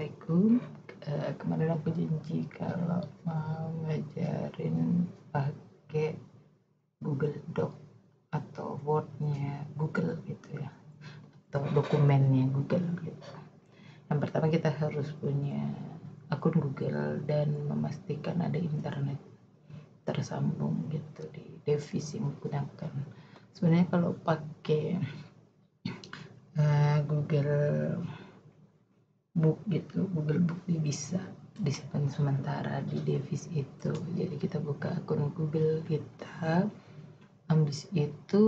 Assalamualaikum. Kemarin aku janji kalau mau ngajarin pakai Google Doc atau Word-nya Google gitu ya, atau dokumennya Google gitu. Yang pertama kita harus punya akun Google dan memastikan ada internet tersambung gitu di device yang digunakan. Sebenarnya kalau pakai Google Book gitu, Google Book bisa disimpan sementara di device itu. Jadi kita buka akun Google kita, habis itu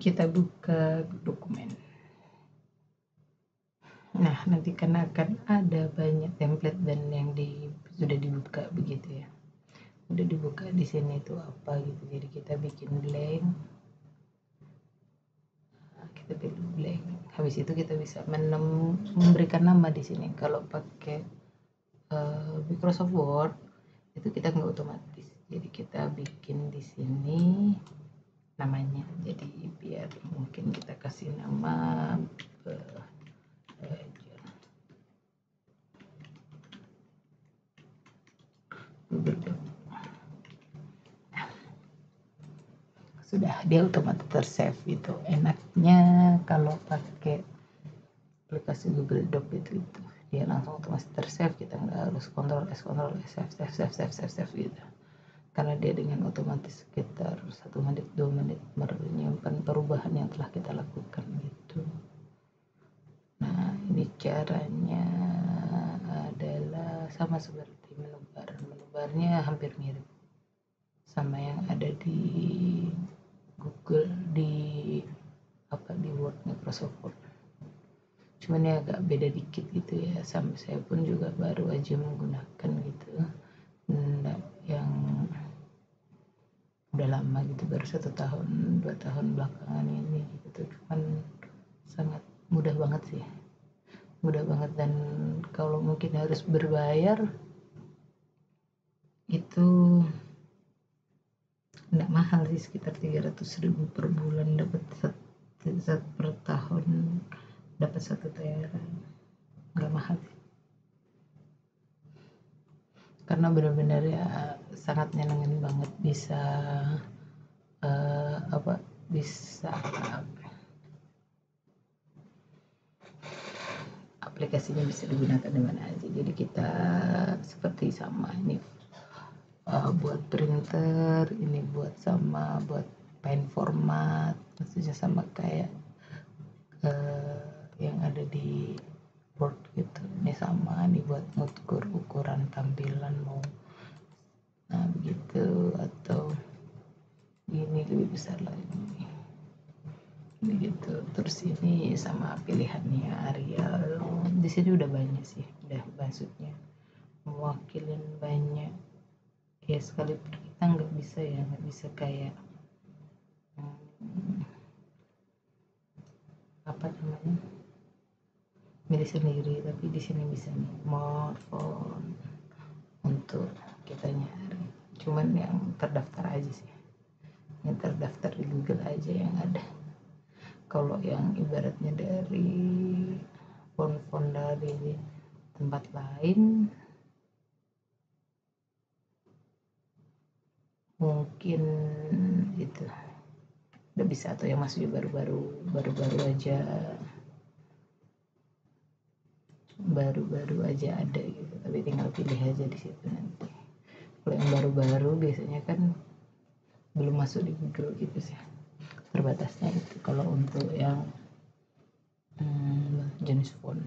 kita buka dokumen. Nah, nanti kan akan ada banyak template dan yang sudah dibuka begitu ya. Udah dibuka di sini itu apa gitu. Jadi kita bikin blank. Kita pilih blank. Habis itu kita bisa memberikan nama di sini. Kalau pakai Microsoft Word itu kita nggak otomatis. Jadi kita bikin di sini namanya. Jadi biar mungkin kita kasih nama Google Doc. Sudah, dia otomatis tersave itu. Enaknya kalau pakai aplikasi Google Doc itu dia langsung otomatis tersave, kita nggak harus Ctrl S save gitu, karena dia dengan otomatis sekitar 1 menit 2 menit menyimpan perubahan yang telah kita lakukan gitu. Nah, ini caranya adalah sama seperti menubarnya hampir mirip sama yang ada di Google di Word, Microsoft Word. Cuman ya agak beda dikit gitu ya, sampai saya pun juga baru aja menggunakan gitu. Yang udah lama gitu, baru 1 tahun 2 tahun belakangan ini gitu. Cuman sangat mudah banget sih, mudah banget. Dan kalau mungkin harus berbayar itu enggak mahal sih, sekitar 300.000 per bulan, dapat per tahun dapat 1 tera, enggak mahal sih. Karena benar-benar ya sangat nyenengin banget, bisa aplikasinya bisa digunakan di mana aja. Jadi kita seperti sama ini buat printer, ini buat pen format, maksudnya sama kayak yang ada di Word gitu. Ini sama, ini buat ngukur ukuran tampilan mau begitu, atau ini lebih besar lagi begitu. Terus ini sama pilihannya Arial, di sini udah banyak sih, udah maksudnya mewakilin banyak ya. Sekalipun kita nggak bisa kayak milih sendiri, tapi di sini bisa nih more font untuk kita nyari. Cuman yang terdaftar aja sih, yang terdaftar di Google aja yang ada. Kalau yang ibaratnya dari font dari tempat lain mungkin itu udah bisa, atau yang masih baru-baru aja ada gitu, tapi tinggal pilih aja di situ nanti. Kalau yang baru-baru biasanya kan belum masuk di Google gitu sih, terbatasnya itu. Kalau untuk yang jenis font,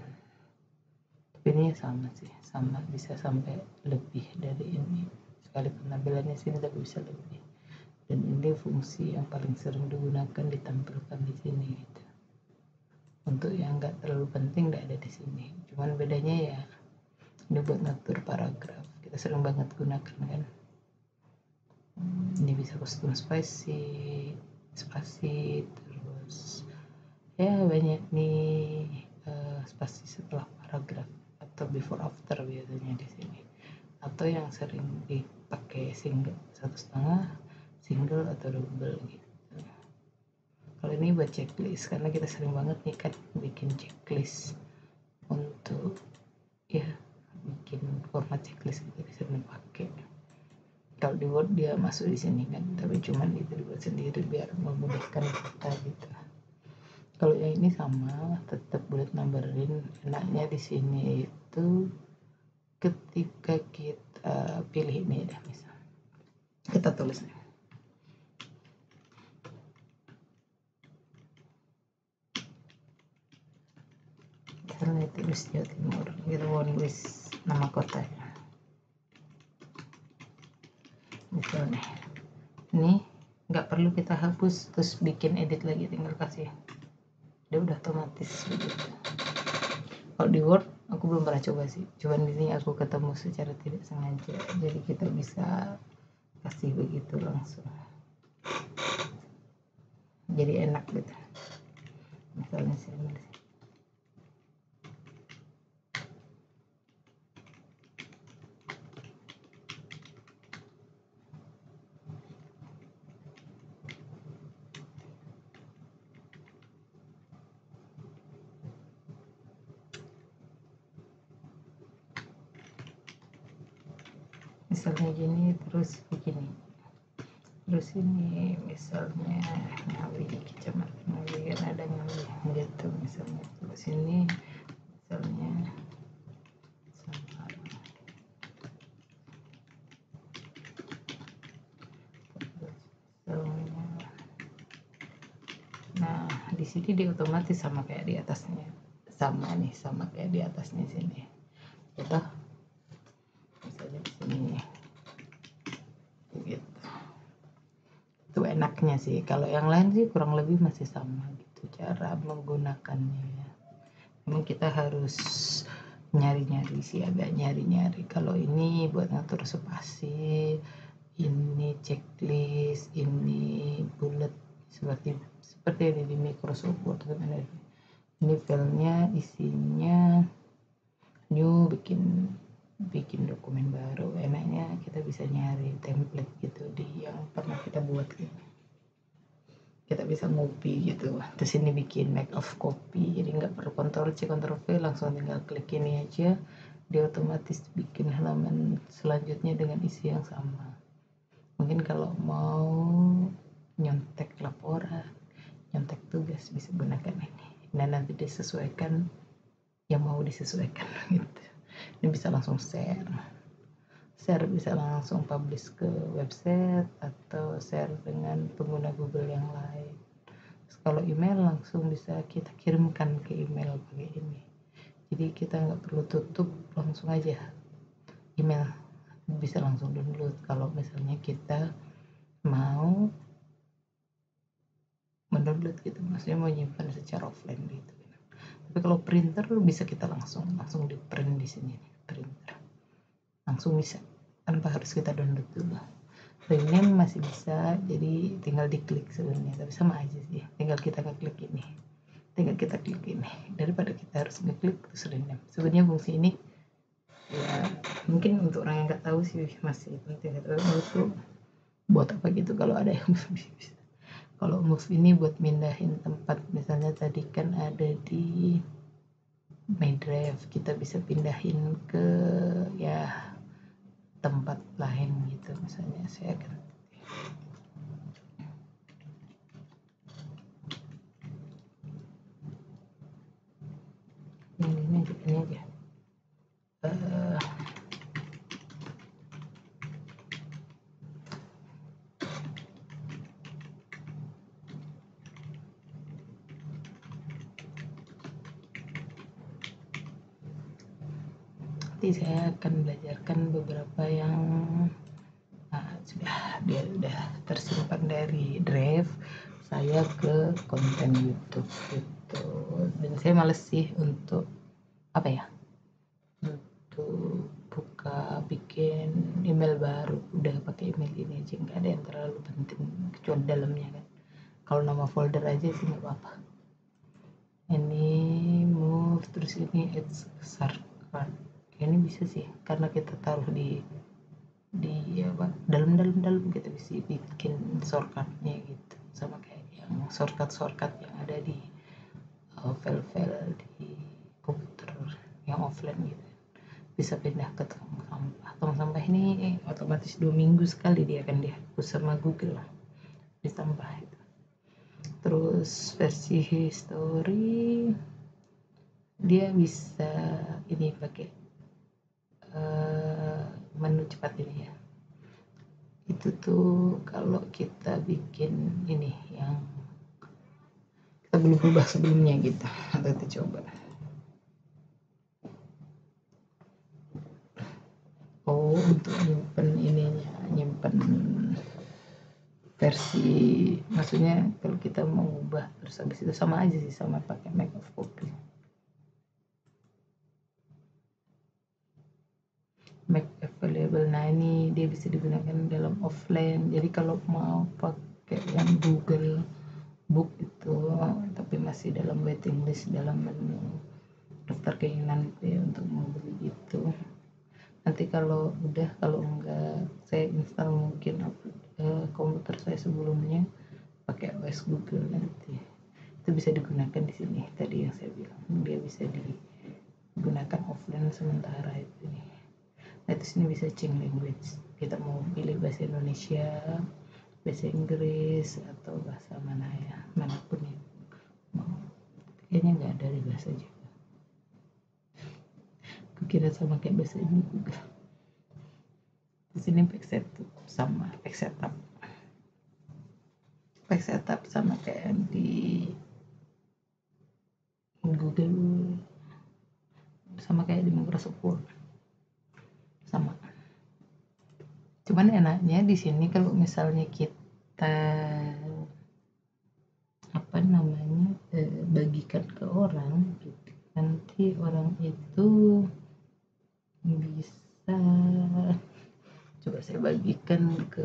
tapi ini sama sih, sama bisa sampai lebih dari ini. Sekali penampilannya sini tapi bisa lebih. Dan ini fungsi yang paling sering digunakan, ditampilkan di sini gitu. Untuk yang nggak terlalu penting nggak ada di sini. Cuman bedanya ya ini buat ngatur paragraf, kita sering banget gunakan kan. Ini bisa custom spasi, terus ya banyak nih spasi setelah paragraf atau before after biasanya di sini. Atau yang sering dipakai single, 1,5 single atau double gitu. Kalau ini buat checklist, karena kita sering banget nih kan bikin checklist untuk ya bikin format checklist kita bisa dipakai. Kalau di Word dia masuk di sini kan, tapi cuman itu dibuat sendiri biar memudahkan kita gitu. Kalau yang ini sama, tetap bullet numberin. Enaknya di sini itu ketika kita pilih ini dah, misal kita tulis nih. Misalnya tulis Jawa Timur, kita mau nulis nama kotanya. Misalnya, ini nggak perlu kita hapus terus bikin edit lagi, tinggal kasih. Dia udah otomatis begitu. Kalau di Word aku belum pernah coba sih, cuman ini aku ketemu secara tidak sengaja, jadi kita bisa kasih begitu langsung, jadi enak gitu. Misalnya saya nulis misalnya gini, terus begini, terus ini misalnya Ngawi, kecamatan Ngawi, kan ada Ngawi gitu misalnya. Terus ini misalnya Samarang. Nah di sini dia otomatis sama kayak di atasnya, sama kayak di atasnya sini gitu. Misalnya di sini gitu. Itu enaknya sih. Kalau yang lain sih kurang lebih masih sama gitu cara menggunakannya ya. Memang kita harus nyari-nyari sih, agak nyari-nyari. Kalau ini buat ngatur spasi, ini checklist, ini bullet seperti ini di Microsoft Word. Ini filenya isinya new, bikin dokumen baru. Enaknya kita bisa nyari template gitu di yang pernah kita buat gitu. Kita bisa ngopi gitu. Terus ini bikin make of copy, jadi nggak perlu Ctrl C Ctrl V, langsung tinggal klik ini aja, dia otomatis bikin halaman selanjutnya dengan isi yang sama. Mungkin kalau mau nyontek laporan, nyontek tugas, bisa gunakan ini. Nah nanti disesuaikan yang mau disesuaikan gitu. Ini bisa langsung share bisa langsung publish ke website atau share dengan pengguna Google yang lain. Terus kalau email langsung bisa kita kirimkan ke email pakai ini, jadi kita nggak perlu tutup, langsung aja email bisa langsung download. Kalau misalnya kita mau mendownload gitu, maksudnya mau nyimpan secara offline gitu. Tapi kalau printer bisa kita langsung di print di sini, printer langsung bisa tanpa harus kita download dulu. Rename masih bisa, jadi tinggal diklik sebenarnya, tapi sama aja sih, tinggal kita klik ini, daripada kita harus ngeklik terus rename. Sebenarnya fungsi ini ya mungkin untuk orang yang nggak tahu sih masih penting, tapi menurutku buat apa gitu kalau ada yang bisa. Kalau move ini buat mindahin tempat, misalnya tadi kan ada di My Drive, kita bisa pindahin ke ya tempat lain gitu. Misalnya saya akan ini aja nanti saya akan belajarkan beberapa yang dia udah tersimpan dari Drive saya ke konten YouTube gitu. Dan saya males sih untuk apa ya, untuk bikin email baru, udah pakai email ini aja, nggak ada yang terlalu penting kecuali dalamnya kan. Kalau nama folder aja sih nggak apa-apa. Ini move, terus ini add shortcut, ini bisa sih karena kita taruh di apa dalam kita bisa bikin shortcutnya gitu, sama kayak ya yang shortcut yang ada di file-file di komputer yang offline gitu, bisa pindah ke tong sampah. Tong sampah ini otomatis 2 minggu sekali dia akan dihapus sama Google di sampah itu. Terus versi history dia bisa ini pakai menu cepat ini ya. Itu tuh kalau kita bikin ini yang kita belum berubah sebelumnya gitu, atau kita coba. Oh, untuk nyimpen ininya, nyimpen versi, maksudnya kalau kita mau ubah terus habis itu sama aja sih, sama pakai Mac of Copy. Mac available. Nah ini dia bisa digunakan dalam offline, jadi kalau mau pakai yang Google Book itu tapi masih dalam waiting list, dalam menu daftar keinginan ya untuk mau beli gitu. Nanti kalau enggak saya install mungkin komputer saya sebelumnya pakai OS Google, nanti itu bisa digunakan di sini. Tadi yang saya bilang dia bisa digunakan offline sementara itu. Nah itu sini bisa change language, kita mau pilih bahasa Indonesia, bahasa Inggris, atau bahasa mana ya, manapun ya mau. Kayaknya nggak ada di bahasa Jawa, kukira sama kayak bahasa ini juga. Di sini pack setup sama kayak di Google, sama kayak di Microsoft Word, sama. Cuman enaknya di sini kalau misalnya kita bagikan ke orang gitu, nanti orang itu bisa, coba saya bagikan ke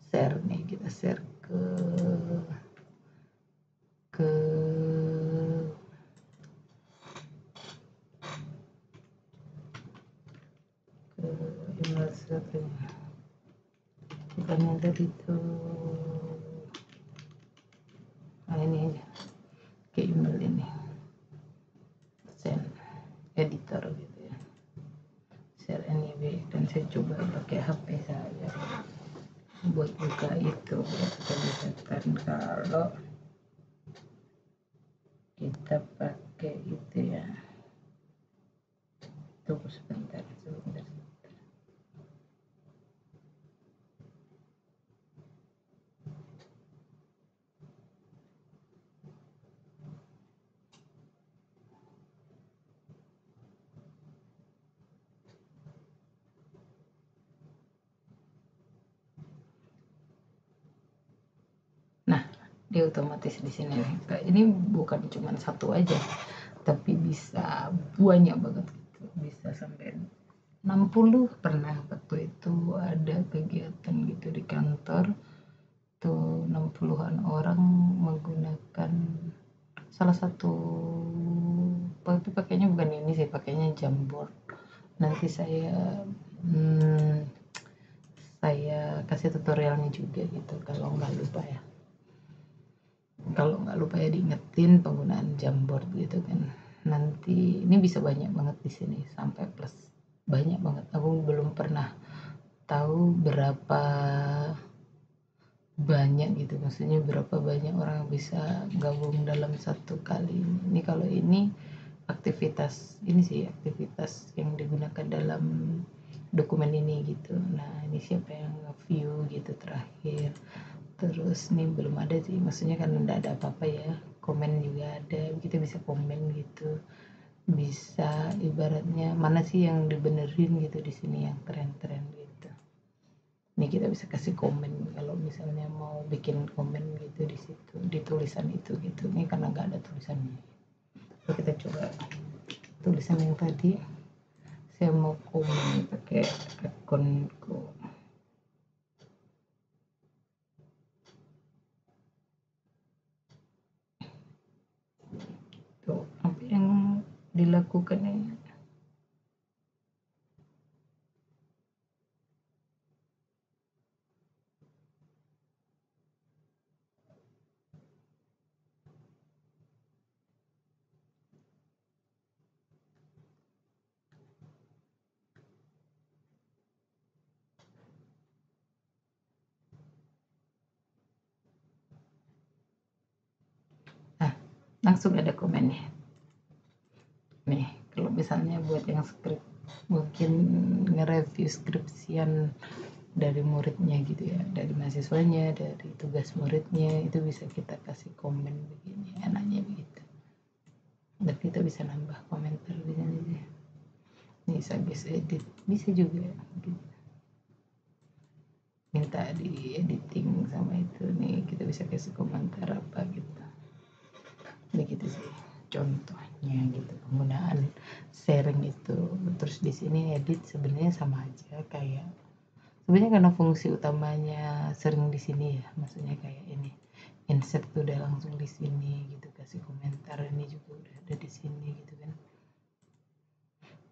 share nih, kita share ke email servernya, bukan yang tadi tuh. Nah ini aja ke email ini, send editor gitu ya, share anyway. Dan saya coba pakai HP saya buat buka itu, biar kita bisa kan. Kalau kita pakai itu ya, tunggu sebentar. Nah, dia otomatis di sini. Ini bukan cuma satu aja, tapi bisa banyak banget gitu. Bisa sampai 60 pernah waktu itu ada kegiatan gitu di kantor tuh, 60-an orang menggunakan salah satu, tapi pakainya bukan ini sih, pakainya Jamboard. Nanti saya kasih tutorialnya juga gitu kalau nggak lupa ya, diingetin penggunaan Jamboard gitu kan. Nanti ini bisa banyak banget di sini, sampai plus banyak banget. Aku belum pernah tahu berapa banyak gitu, maksudnya berapa banyak orang yang bisa gabung dalam satu kali ini. Kalau ini aktivitas yang digunakan dalam dokumen ini gitu. Nah ini siapa yang nge-view gitu terakhir. Terus nih belum ada sih, maksudnya kan udah ada apa-apa ya, komen juga ada, kita bisa komen gitu, bisa ibaratnya mana sih yang dibenerin gitu di sini, yang tren-tren gitu. Ini kita bisa kasih komen kalau misalnya mau bikin komen gitu di situ, di tulisan itu gitu. Ini karena nggak ada tulisannya, so kita coba tulisan yang tadi. Saya mau komen pakai akunku. Tuh, apa yang dilakukan ini? langsung ada komennya nih. Kalau misalnya buat yang skrip, mungkin nge-review skripsian dari muridnya gitu ya, dari mahasiswanya, dari tugas muridnya, itu bisa kita kasih komen begini, enaknya begitu, dan kita bisa nambah komentar di sini sih. Bisa edit, bisa juga gitu. Minta di editing sama itu nih, kita bisa kasih komentar apa gitu. Begitu sih contohnya gitu penggunaan sharing itu. Terus di sini edit sebenarnya sama aja kayak, sebenarnya karena fungsi utamanya sering di sini ya, maksudnya kayak ini insert tuh udah langsung di sini gitu, kasih komentar ini juga udah ada di sini gitu kan,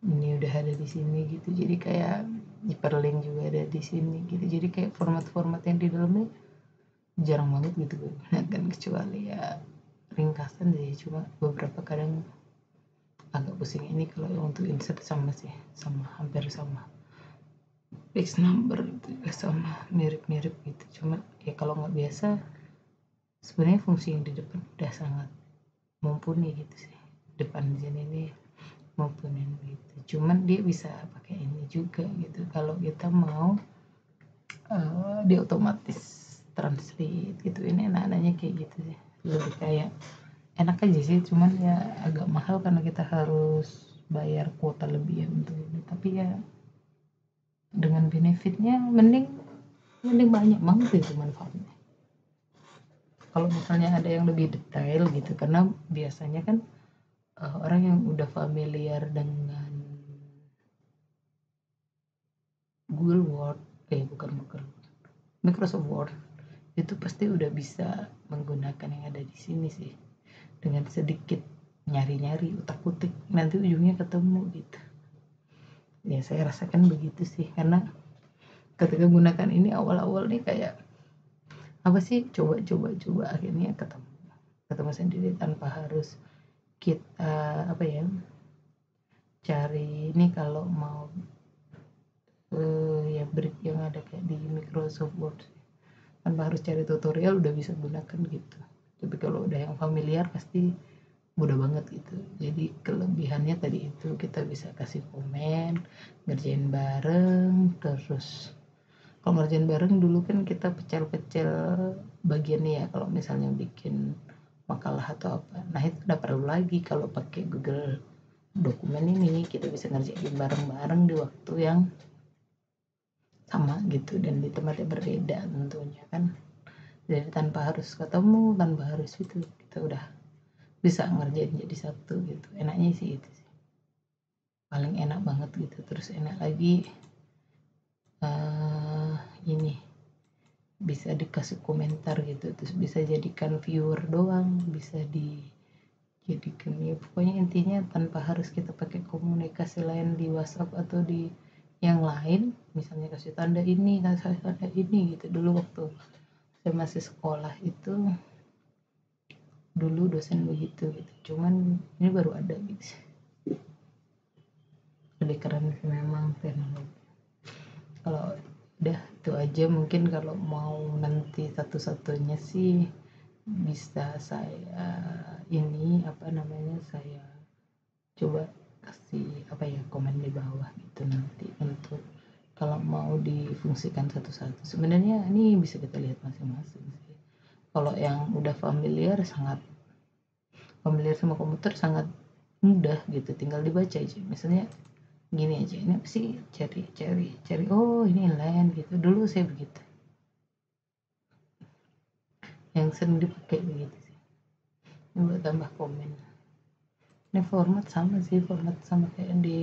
ini udah ada di sini gitu, jadi kayak hyperlink juga ada di sini gitu, jadi kayak format-format yang di dalamnya jarang banget gitu kan, kecuali ya ringkasan sih, cuma beberapa kadang agak pusing ini kalau untuk insert sama sih, sama hampir sama page number itu sama mirip-mirip gitu, cuma ya kalau nggak biasa sebenarnya fungsi yang di depan udah sangat mumpuni gitu sih, depan sini nih mumpuni gitu, cuman dia bisa pakai ini juga gitu kalau kita mau dia otomatis translate gitu. Ini anak-anaknya kayak gitu sih, lebih kayak enak aja sih, cuman ya agak mahal karena kita harus bayar kuota lebih ya untuk ini, tapi ya dengan benefitnya mending banyak banget itu manfaatnya kalau misalnya ada yang lebih detail gitu, karena biasanya kan orang yang udah familiar dengan Google Word, bukan Microsoft Word, itu pasti udah bisa menggunakan yang ada di sini sih, dengan sedikit nyari-nyari utak-utik nanti ujungnya ketemu gitu ya. Saya rasakan begitu sih, karena ketika gunakan ini awal-awal nih kayak apa sih, coba akhirnya ketemu sendiri tanpa harus kita apa ya, cari ini kalau mau ya brick yang ada kayak di Microsoft Word, tanpa harus cari tutorial udah bisa gunakan gitu. Tapi kalau udah yang familiar pasti mudah banget gitu. Jadi kelebihannya tadi itu, kita bisa kasih komen, ngerjain bareng. Terus kalau ngerjain bareng dulu kan kita pecel-pecel bagiannya ya, kalau misalnya bikin makalah atau apa, nah itu udah perlu lagi kalau pakai Google Dokumen ini, kita bisa ngerjain bareng-bareng di waktu yang sama gitu dan di tempat yang berbeda tentunya kan, jadi tanpa harus ketemu, tanpa harus itu, kita udah bisa ngerjain jadi satu gitu. Enaknya sih itu sih, paling enak banget gitu. Terus enak lagi ini bisa dikasih komentar gitu, terus bisa jadikan viewer doang, bisa dijadikan ya pokoknya intinya tanpa harus kita pakai komunikasi lain di WhatsApp atau di yang lain, misalnya kasih tanda ini, kasih tanda ini gitu. Dulu waktu saya masih sekolah itu, dulu dosen begitu gitu, cuman ini baru ada gitu. Lebih keren sih memang teknologi. Kalau udah itu aja, mungkin kalau mau nanti satu-satunya sih bisa saya ini apa namanya, saya coba kasih apa ya, komen di bawah gitu nanti untuk kalau mau difungsikan satu-satu. Sebenarnya ini bisa kita lihat masing-masing sih. Kalau yang udah familiar sama komputer sangat mudah gitu, tinggal dibaca aja. Misalnya gini aja, ini apa sih, cari oh ini lain gitu. Dulu saya begitu, yang sering dipakai begitu sih. Ini buat tambah komen. Ini format sama kayak di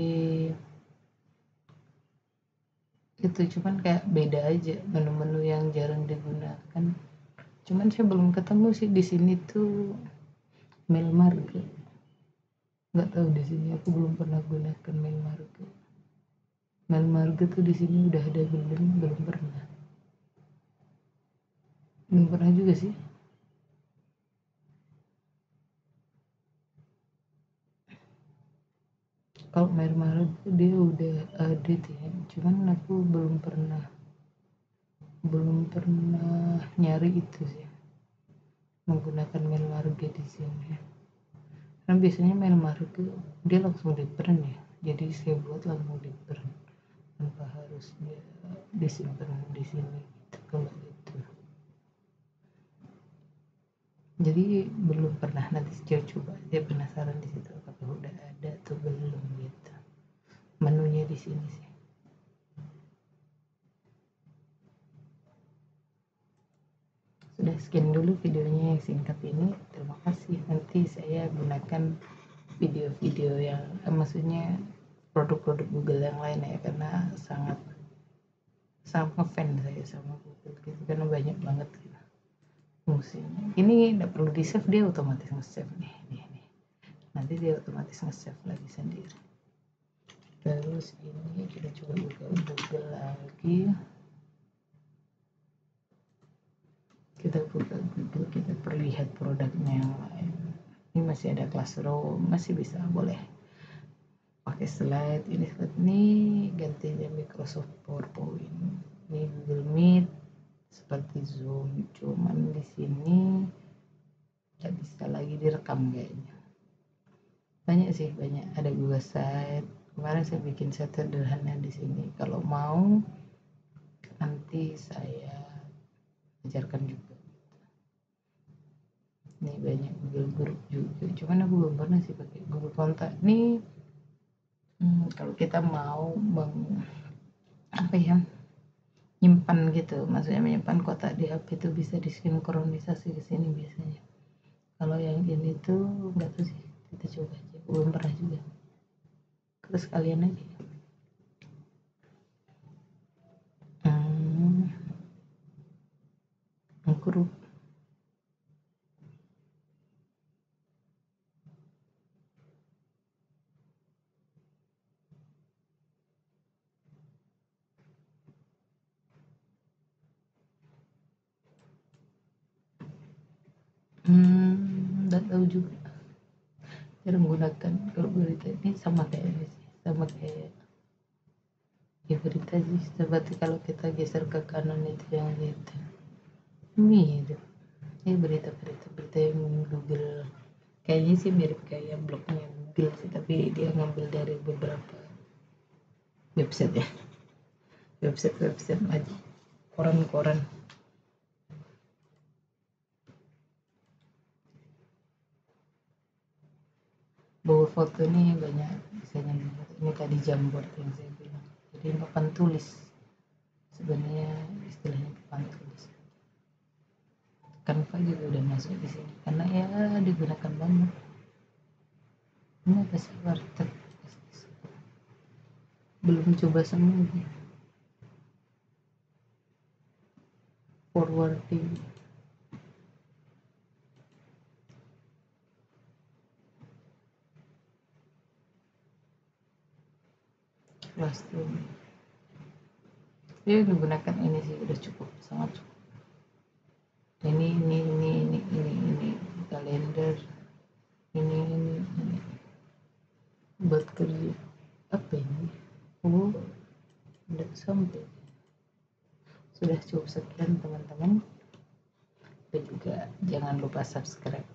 itu, cuman kayak beda aja menu-menu yang jarang digunakan. Cuman saya belum ketemu sih di sini tuh Mailmarge, nggak tahu di sini, aku belum pernah gunakan Mailmarge tuh di sini udah ada belum pernah juga sih. Kalau Mailmarge dia udah ada ya, cuman aku belum pernah nyari itu sih, menggunakan Mailmarge di sini. Karena biasanya Mailmar itu dia langsung di print ya, jadi saya buat langsung di print tanpa harus dia disimpan di sini gitu, kalau itu. Jadi belum pernah, nanti saya coba, dia penasaran di situ apakah udah ada atau belum gitu. Menunya di sini sih. Sudah, sekian dulu videonya yang singkat ini. Terima kasih. Nanti saya gunakan video-video yang maksudnya produk-produk Google yang lain ya, karena sangat ngefans saya sama Google gitu, karena banyak banget gitu fungsinya. Ini tidak perlu di save, dia otomatis nge-save nih. Nanti dia otomatis nge-save lagi sendiri. Terus ini kita coba buka Google lagi. Kita buka Google, kita perlihat produknya yang lain. Ini masih ada Classroom, masih bisa, boleh pakai slide. Ini gantinya Microsoft PowerPoint. Ini Google Meet seperti Zoom, cuman di sini nggak bisa lagi direkam kayaknya. Banyak sih, banyak. Ada Google Slide. Kemarin saya bikin set sederhana di sini. Kalau mau nanti saya ajarkan juga. Ini banyak Google Group juga, cuman aku belum pernah sih pakai Google Kontak. Ini kalau kita mau nyimpan gitu, maksudnya menyimpan kotak di HP itu bisa disinkronisasi ke sini biasanya. Kalau yang ini tuh nggak tahu sih, kita coba aja, belum pernah juga. Terus kalian aja. Grup. Nggak tahu juga. Cara menggunakan kalau berita ini sama kayak ini sih, sama kayak ya berita sih, seperti kalau kita geser ke kanan itu yang gitu. Mirip. Ini berita yang Google. Kayaknya sih mirip kayak blognya Google sih, tapi dia ngambil dari beberapa website ya. Website aja. Koran-koran. Bawa foto nih banyak bisa nyambar. Ini tadi Jamboard yang saya bilang. Jadi papan tulis. Sebenarnya istilahnya papan tulis. Canva juga udah masuk di sini karena ya digunakan banget. Ini apa sih, warteg? Belum coba semua. Forwarding. Classroom. Dia menggunakan ini sih udah cukup, sangat cukup. Ini kalender, ini buat kerja. Apa ini? Oh, udah sampai. Sudah cukup sekian teman-teman. Dan juga jangan lupa subscribe.